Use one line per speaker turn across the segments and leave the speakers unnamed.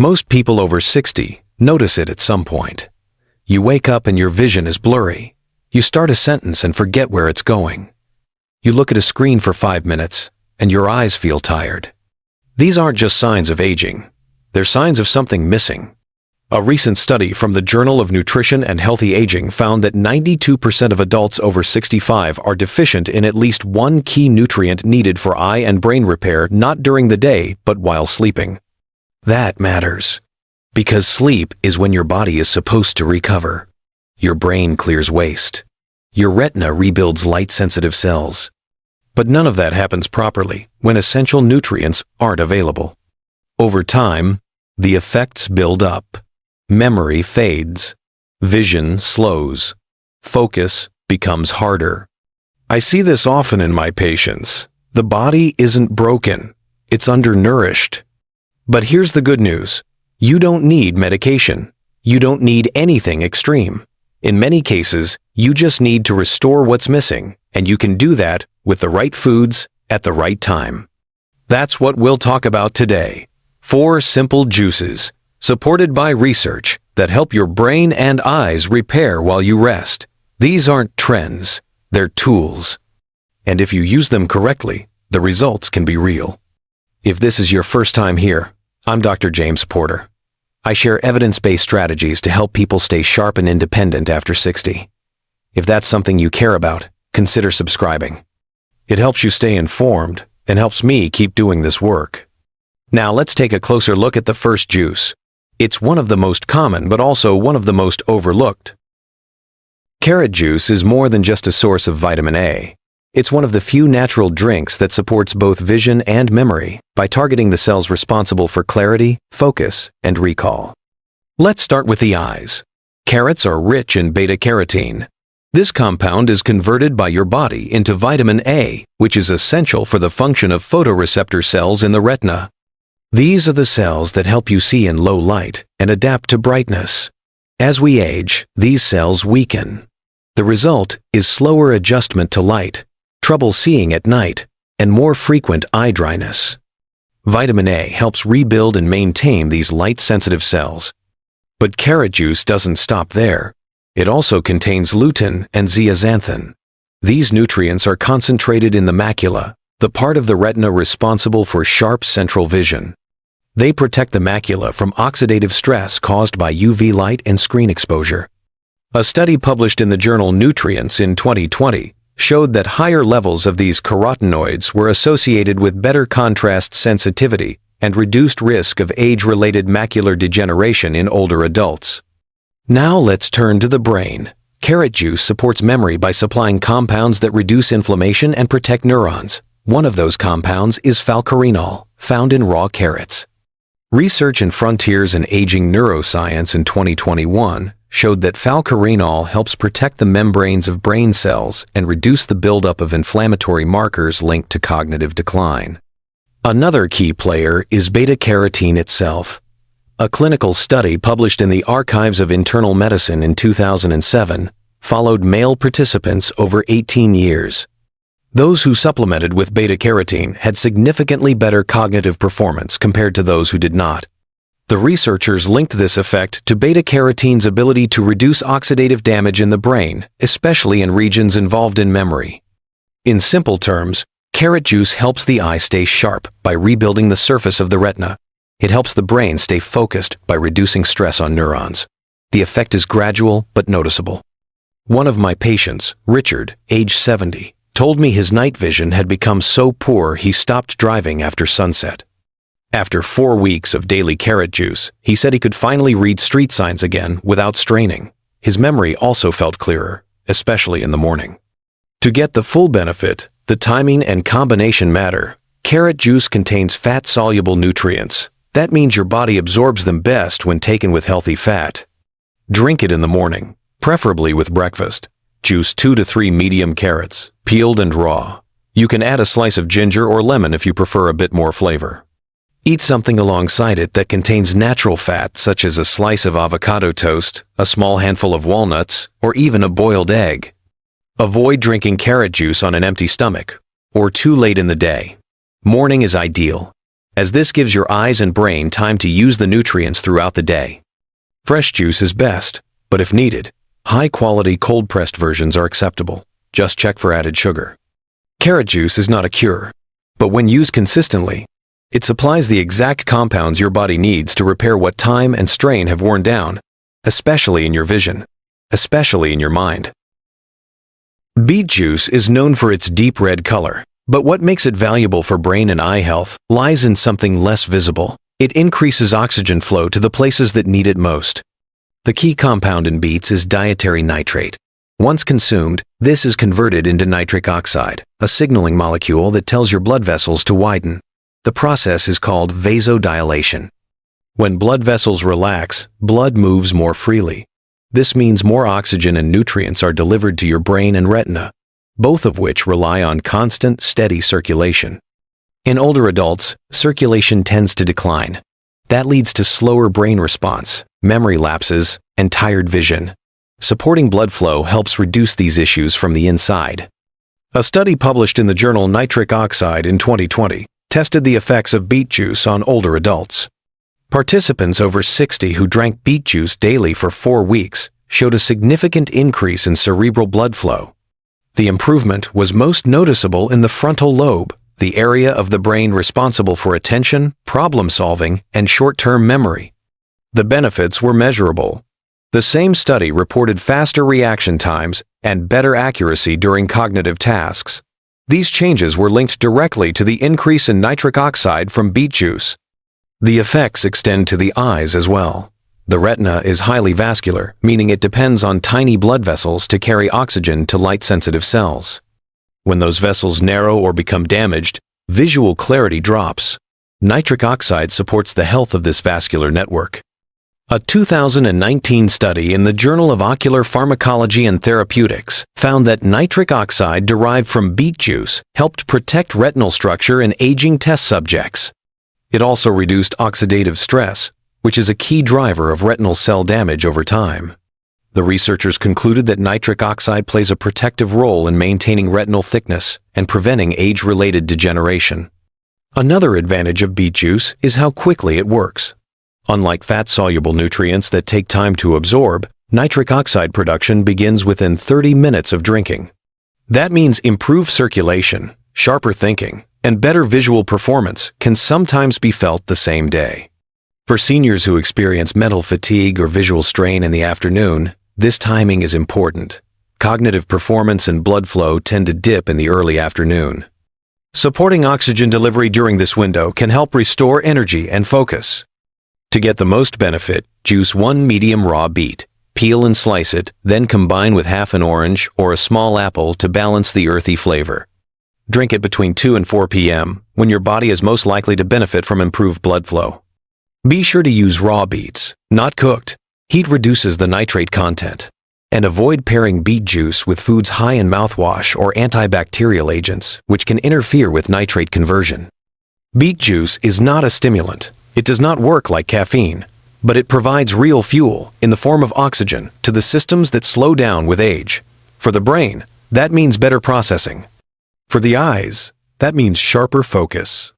Most people over 60 notice it at some point. You wake up and your vision is blurry. You start a sentence and forget where it's going. You look at a screen for 5 minutes and your eyes feel tired. These aren't just signs of aging. They're signs of something missing. A recent study from the Journal of Nutrition and Healthy Aging found that 92% of adults over 65 are deficient in at least one key nutrient needed for eye and brain repair, not during the day, but while sleeping. That matters, because sleep is when your body is supposed to recover. Your brain clears waste. Your retina rebuilds light-sensitive cells. But none of that happens properly when essential nutrients aren't available. Over time, the effects build up. Memory fades. Vision slows. Focus becomes harder. I see this often in my patients. The body isn't broken. It's undernourished. But here's the good news. You don't need medication. You don't need anything extreme. In many cases, you just need to restore what's missing, and you can do that with the right foods at the right time. That's what we'll talk about today. 4 simple juices, supported by research, that help your brain and eyes repair while you rest. These aren't trends, they're tools. And if you use them correctly, the results can be real. If this is your first time here, I'm Dr. James Porter. I share evidence-based strategies to help people stay sharp and independent after 60. If that's something you care about, consider subscribing. It helps you stay informed and helps me keep doing this work. Now let's take a closer look at the first juice. It's one of the most common, but also one of the most overlooked. Carrot juice is more than just a source of vitamin A. It's one of the few natural drinks that supports both vision and memory by targeting the cells responsible for clarity, focus, and recall. Let's start with the eyes. Carrots are rich in beta-carotene. This compound is converted by your body into vitamin A, which is essential for the function of photoreceptor cells in the retina. These are the cells that help you see in low light and adapt to brightness. As we age, these cells weaken. The result is slower adjustment to light, trouble seeing at night, and more frequent eye dryness. Vitamin A helps rebuild and maintain these light-sensitive cells. But carrot juice doesn't stop there. It also contains lutein and zeaxanthin. These nutrients are concentrated in the macula, the part of the retina responsible for sharp central vision. They protect the macula from oxidative stress caused by UV light and screen exposure. A study published in the journal Nutrients in 2020 showed that higher levels of these carotenoids were associated with better contrast sensitivity and reduced risk of age-related macular degeneration in older adults. Now let's turn to the brain. Carrot juice supports memory by supplying compounds that reduce inflammation and protect neurons. One of those compounds is falcarinol, found in raw carrots. Research in Frontiers in Aging Neuroscience in 2021 showed that falcarinol helps protect the membranes of brain cells and reduce the buildup of inflammatory markers linked to cognitive decline. Another key player is beta-carotene itself. A clinical study published in the Archives of Internal Medicine in 2007 followed male participants over 18 years. Those who supplemented with beta-carotene had significantly better cognitive performance compared to those who did not. The researchers linked this effect to beta-carotene's ability to reduce oxidative damage in the brain, especially in regions involved in memory. In simple terms, carrot juice helps the eye stay sharp by rebuilding the surface of the retina. It helps the brain stay focused by reducing stress on neurons. The effect is gradual but noticeable. One of my patients, Richard, age 70, told me his night vision had become so poor he stopped driving after sunset. After 4 weeks of daily carrot juice, he said he could finally read street signs again without straining. His memory also felt clearer, especially in the morning. To get the full benefit, the timing and combination matter. Carrot juice contains fat-soluble nutrients. That means your body absorbs them best when taken with healthy fat. Drink it in the morning, preferably with breakfast. Juice 2 to 3 medium carrots, peeled and raw. You can add a slice of ginger or lemon if you prefer a bit more flavor. Eat something alongside it that contains natural fat, such as a slice of avocado toast, a small handful of walnuts, or even a boiled egg. Avoid drinking carrot juice on an empty stomach, or too late in the day. Morning is ideal. as this gives your eyes and brain time to use the nutrients throughout the day. Fresh juice is best, but if needed, high-quality cold-pressed versions are acceptable. Just check for added sugar. Carrot juice is not a cure, but when used consistently, it supplies the exact compounds your body needs to repair what time and strain have worn down, especially in your vision, especially in your mind. Beet juice is known for its deep red color, but what makes it valuable for brain and eye health lies in something less visible. It increases oxygen flow to the places that need it most. The key compound in beets is dietary nitrate. Once consumed, this is converted into nitric oxide, a signaling molecule that tells your blood vessels to widen. The process is called vasodilation. When blood vessels relax, blood moves more freely. This means more oxygen and nutrients are delivered to your brain and retina, both of which rely on constant, steady circulation. In older adults, circulation tends to decline. That leads to slower brain response, memory lapses, and tired vision. Supporting blood flow helps reduce these issues from the inside. A study published in the journal Nitric Oxide in 2020 tested the effects of beet juice on older adults. Participants over 60 who drank beet juice daily for 4 weeks showed a significant increase in cerebral blood flow. The improvement was most noticeable in the frontal lobe, the area of the brain responsible for attention, problem-solving, and short-term memory. The benefits were measurable. The same study reported faster reaction times and better accuracy during cognitive tasks. These changes were linked directly to the increase in nitric oxide from beet juice. The effects extend to the eyes as well. The retina is highly vascular, meaning it depends on tiny blood vessels to carry oxygen to light-sensitive cells. When those vessels narrow or become damaged, visual clarity drops. Nitric oxide supports the health of this vascular network. A 2019 study in the Journal of Ocular Pharmacology and Therapeutics found that nitric oxide derived from beet juice helped protect retinal structure in aging test subjects. It also reduced oxidative stress, which is a key driver of retinal cell damage over time. The researchers concluded that nitric oxide plays a protective role in maintaining retinal thickness and preventing age-related degeneration. Another advantage of beet juice is how quickly it works. Unlike fat-soluble nutrients that take time to absorb, nitric oxide production begins within 30 minutes of drinking. That means improved circulation, sharper thinking, and better visual performance can sometimes be felt the same day. For seniors who experience mental fatigue or visual strain in the afternoon, this timing is important. Cognitive performance and blood flow tend to dip in the early afternoon. Supporting oxygen delivery during this window can help restore energy and focus. To get the most benefit, juice 1 medium raw beet. Peel and slice it, then combine with half an orange or a small apple to balance the earthy flavor. Drink it between 2 and 4 p.m., when your body is most likely to benefit from improved blood flow. Be sure to use raw beets, not cooked. Heat reduces the nitrate content. And avoid pairing beet juice with foods high in mouthwash or antibacterial agents, which can interfere with nitrate conversion. Beet juice is not a stimulant. It does not work like caffeine, but it provides real fuel in the form of oxygen to the systems that slow down with age. For the brain, that means better processing. For the eyes, that means sharper focus.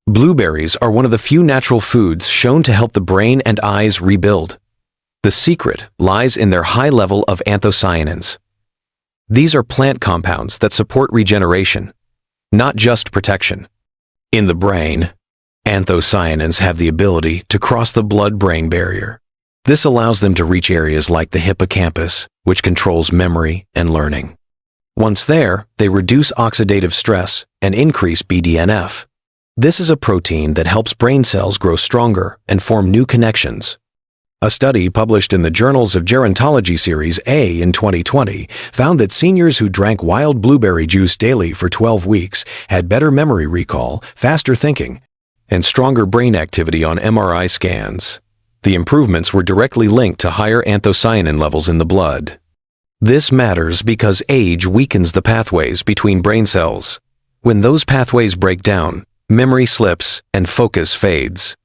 Blueberries are one of the few natural foods shown to help the brain and eyes rebuild. The secret lies in their high level of anthocyanins. These are plant compounds that support regeneration, not just protection. In the brain, anthocyanins have the ability to cross the blood-brain barrier. This allows them to reach areas like the hippocampus, which controls memory and learning. Once there, they reduce oxidative stress and increase BDNF. This is a protein that helps brain cells grow stronger and form new connections. A study published in the Journals of Gerontology Series A in 2020 found that seniors who drank wild blueberry juice daily for 12 weeks had better memory recall, faster thinking, and stronger brain activity on MRI scans. The improvements were directly linked to higher anthocyanin levels in the blood. This matters because age weakens the pathways between brain cells. When those pathways break down, memory slips and focus fades.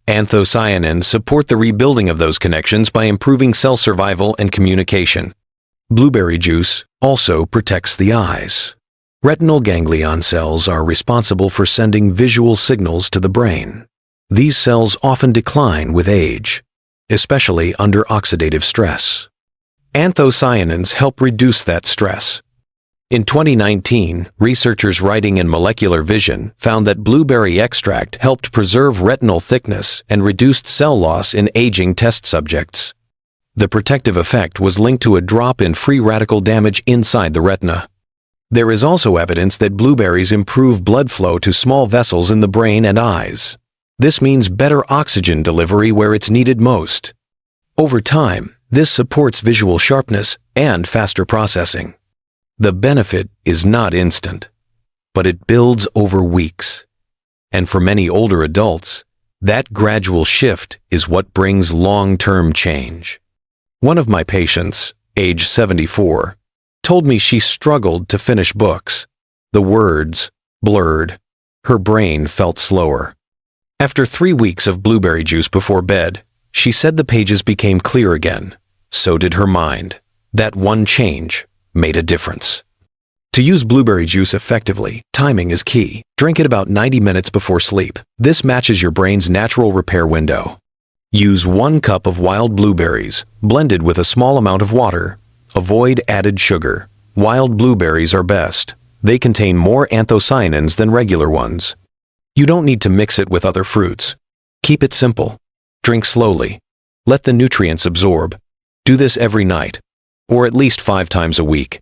Anthocyanins support the rebuilding of those connections by improving cell survival and communication. Blueberry juice also protects the eyes. Retinal ganglion cells are responsible for sending visual signals to the brain. These cells often decline with age, especially under oxidative stress. Anthocyanins help reduce that stress. In 2019, researchers writing in Molecular Vision found that blueberry extract helped preserve retinal thickness and reduced cell loss in aging test subjects. The protective effect was linked to a drop in free radical damage inside the retina. There is also evidence that blueberries improve blood flow to small vessels in the brain and eyes. This means better oxygen delivery where it's needed most. Over time, this supports visual sharpness and faster processing. The benefit is not instant, but it builds over weeks. And for many older adults, that gradual shift is what brings long-term change. One of my patients, age 74, told me she struggled to finish books. The words blurred. Her brain felt slower. After 3 weeks of blueberry juice before bed, she said the pages became clear again. So did her mind. That one change made a difference. To use blueberry juice effectively, timing is key. Drink it about 90 minutes before sleep. This matches your brain's natural repair window. Use 1 cup of wild blueberries, blended with a small amount of water. Avoid added sugar. Wild blueberries are best. They contain more anthocyanins than regular ones. You don't need to mix it with other fruits. Keep it simple. Drink slowly. Let the nutrients absorb. Do this every night, or at least 5 times a week.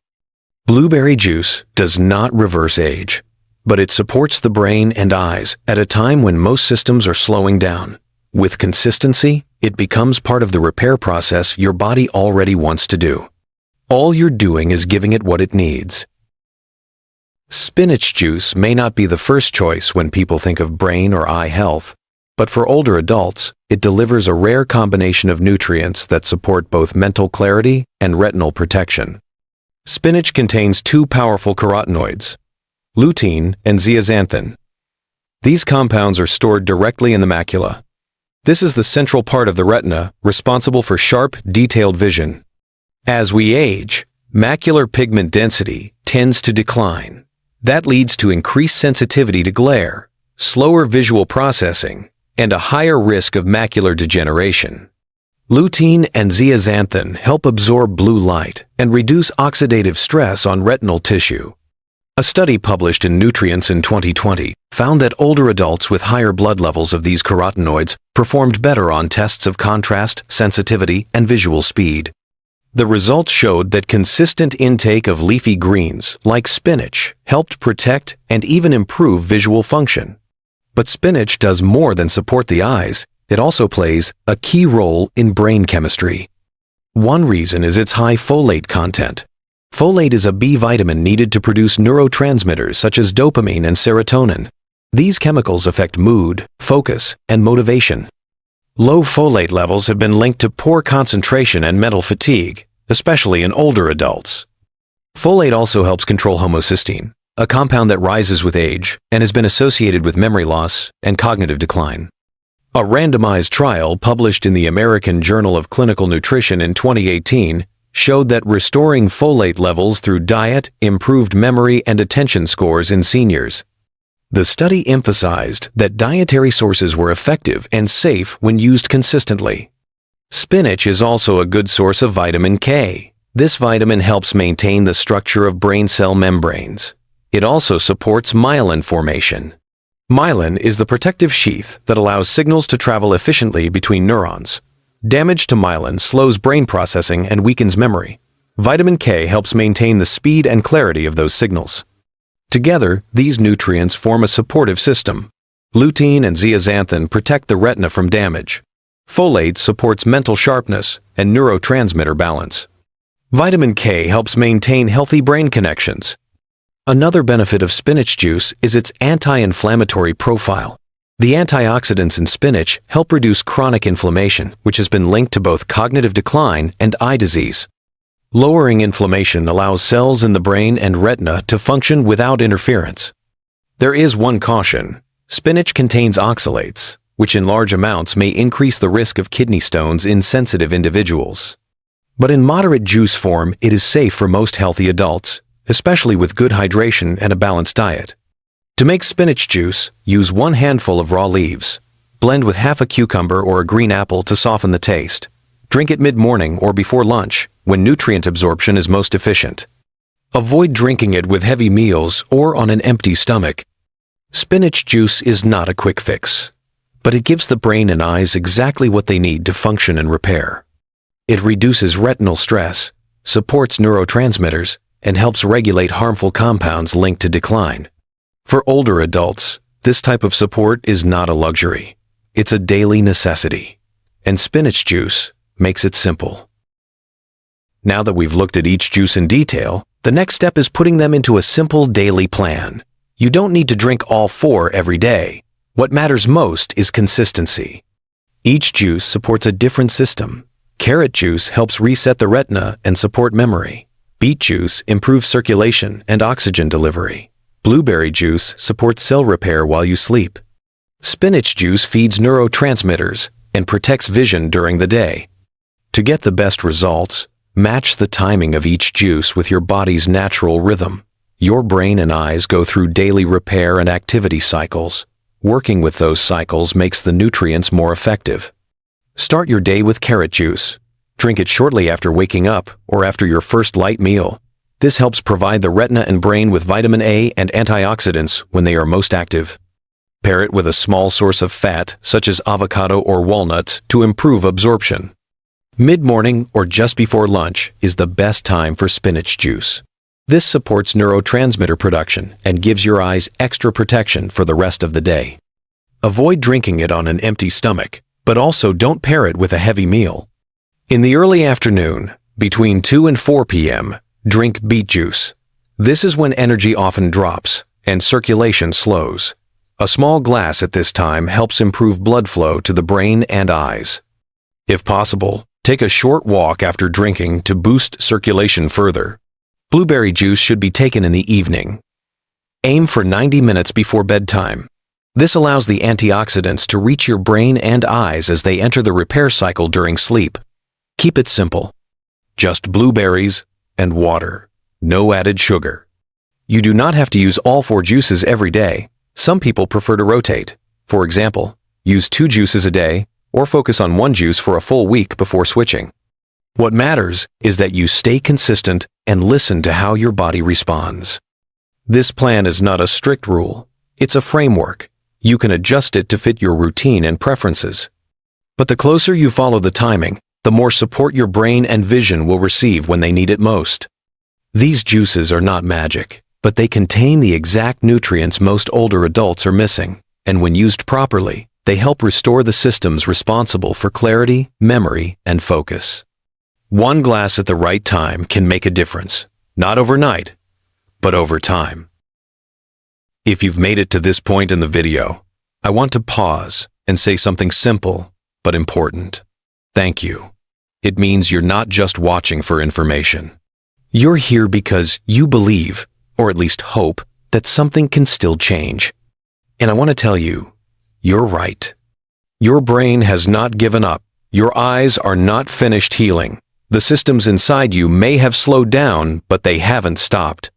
Blueberry juice does not reverse age, but it supports the brain and eyes at a time when most systems are slowing down. With consistency, it becomes part of the repair process your body already wants to do. All you're doing is giving it what it needs. Spinach juice may not be the first choice when people think of brain or eye health, but for older adults, it delivers a rare combination of nutrients that support both mental clarity and retinal protection. Spinach contains 2 powerful carotenoids, lutein and zeaxanthin. These compounds are stored directly in the macula. This is the central part of the retina responsible for sharp, detailed vision. As we age, macular pigment density tends to decline. That leads to increased sensitivity to glare, slower visual processing, and a higher risk of macular degeneration. Lutein and zeaxanthin help absorb blue light and reduce oxidative stress on retinal tissue. A study published in Nutrients in 2020 found that older adults with higher blood levels of these carotenoids performed better on tests of contrast, sensitivity, and visual speed. The results showed that consistent intake of leafy greens, like spinach, helped protect and even improve visual function. But spinach does more than support the eyes. It also plays a key role in brain chemistry. One reason is its high folate content. Folate is a B vitamin needed to produce neurotransmitters such as dopamine and serotonin. These chemicals affect mood, focus, and motivation. Low folate levels have been linked to poor concentration and mental fatigue, especially in older adults. Folate also helps control homocysteine, a compound that rises with age and has been associated with memory loss and cognitive decline. A randomized trial published in the American Journal of Clinical Nutrition in 2018 showed that restoring folate levels through diet improved memory and attention scores in seniors. The study emphasized that dietary sources were effective and safe when used consistently. Spinach is also a good source of vitamin K. This vitamin helps maintain the structure of brain cell membranes. It also supports myelin formation. Myelin is the protective sheath that allows signals to travel efficiently between neurons. Damage to myelin slows brain processing and weakens memory. Vitamin K helps maintain the speed and clarity of those signals. Together, these nutrients form a supportive system. Lutein and zeaxanthin protect the retina from damage. Folate supports mental sharpness and neurotransmitter balance. Vitamin K helps maintain healthy brain connections. Another benefit of spinach juice is its anti-inflammatory profile. The antioxidants in spinach help reduce chronic inflammation, which has been linked to both cognitive decline and eye disease. Lowering inflammation allows cells in the brain and retina to function without interference. There is one caution. Spinach contains oxalates, which in large amounts may increase the risk of kidney stones in sensitive individuals. But in moderate juice form, it is safe for most healthy adults, especially with good hydration and a balanced diet. To make spinach juice, use 1 handful of raw leaves. Blend with half a cucumber or a green apple to soften the taste. Drink it mid-morning or before lunch, when nutrient absorption is most efficient. Avoid drinking it with heavy meals or on an empty stomach. Spinach juice is not a quick fix, but it gives the brain and eyes exactly what they need to function and repair. It reduces retinal stress, supports neurotransmitters, and helps regulate harmful compounds linked to decline. For older adults, this type of support is not a luxury. It's a daily necessity. And spinach juice makes it simple. Now that we've looked at each juice in detail, the next step is putting them into a simple daily plan. You don't need to drink all 4 every day. What matters most is consistency. Each juice supports a different system. Carrot juice helps reset the retina and support memory. Beet juice improves circulation and oxygen delivery. Blueberry juice supports cell repair while you sleep. Spinach juice feeds neurotransmitters and protects vision during the day. To get the best results, match the timing of each juice with your body's natural rhythm. Your brain and eyes go through daily repair and activity cycles. Working with those cycles makes the nutrients more effective. Start your day with carrot juice. Drink it shortly after waking up or after your first light meal. This helps provide the retina and brain with vitamin A and antioxidants when they are most active. Pair it with a small source of fat, such as avocado or walnuts, to improve absorption. Mid-morning or just before lunch is the best time for spinach juice. This supports neurotransmitter production and gives your eyes extra protection for the rest of the day. Avoid drinking it on an empty stomach, but also don't pair it with a heavy meal. In the early afternoon, between 2 and 4 p.m., drink beet juice. This is when energy often drops and circulation slows. A small glass at this time helps improve blood flow to the brain and eyes. If possible, take a short walk after drinking to boost circulation further. Blueberry juice should be taken in the evening. Aim for 90 minutes before bedtime. This allows the antioxidants to reach your brain and eyes as they enter the repair cycle during sleep. Keep it simple. Just blueberries and water. No added sugar. You do not have to use all 4 juices every day. Some people prefer to rotate. For example, use 2 juices a day or focus on 1 juice for a full week before switching. What matters is that you stay consistent and listen to how your body responds. This plan is not a strict rule. It's a framework. You can adjust it to fit your routine and preferences. But the closer you follow the timing, the more support your brain and vision will receive when they need it most. These juices are not magic, but they contain the exact nutrients most older adults are missing, and when used properly, they help restore the systems responsible for clarity, memory, and focus. 1 glass at the right time can make a difference, not overnight, but over time. If you've made it to this point in the video, I want to pause and say something simple but important. Thank you. It means you're not just watching for information. You're here because you believe, or at least hope, that something can still change. And I want to tell you, you're right. Your brain has not given up. Your eyes are not finished healing. The systems inside you may have slowed down, but they haven't stopped.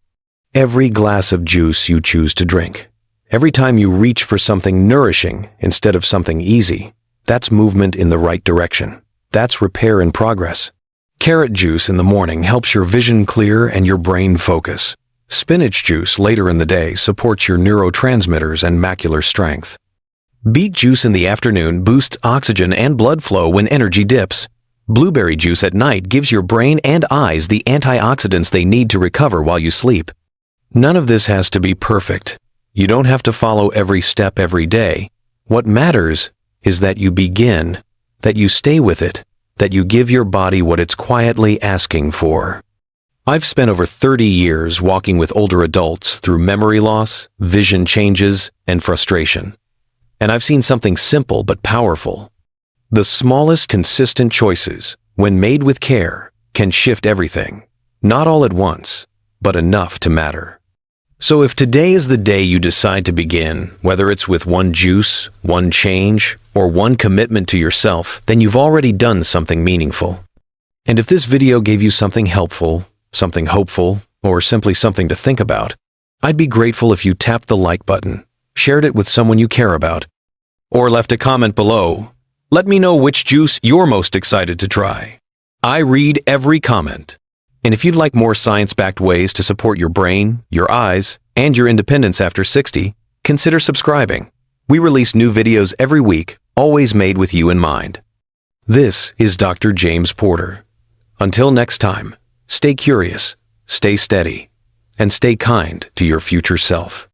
Every glass of juice you choose to drink, every time you reach for something nourishing instead of something easy, that's movement in the right direction. That's repair in progress. Carrot juice in the morning helps your vision clear and your brain focus. Spinach juice later in the day supports your neurotransmitters and macular strength. Beet juice in the afternoon boosts oxygen and blood flow when energy dips. Blueberry juice at night gives your brain and eyes the antioxidants they need to recover while you sleep. None of this has to be perfect. You don't have to follow every step every day. What matters is that you begin, that you stay with it, that you give your body what it's quietly asking for. I've spent over 30 years walking with older adults through memory loss, vision changes, and frustration. And I've seen something simple but powerful. The smallest consistent choices, when made with care, can shift everything. Not all at once, but enough to matter. So if today is the day you decide to begin, whether it's with 1 juice, 1 change, or 1 commitment to yourself, then you've already done something meaningful. And if this video gave you something helpful, something hopeful, or simply something to think about, I'd be grateful if you tapped the like button, shared it with someone you care about, or left a comment below. Let me know which juice you're most excited to try. I read every comment. And if you'd like more science-backed ways to support your brain, your eyes, and your independence after 60, consider subscribing. We release new videos every week, always made with you in mind. This is Dr. James Porter. Until next time, stay curious, stay steady, and stay kind to your future self.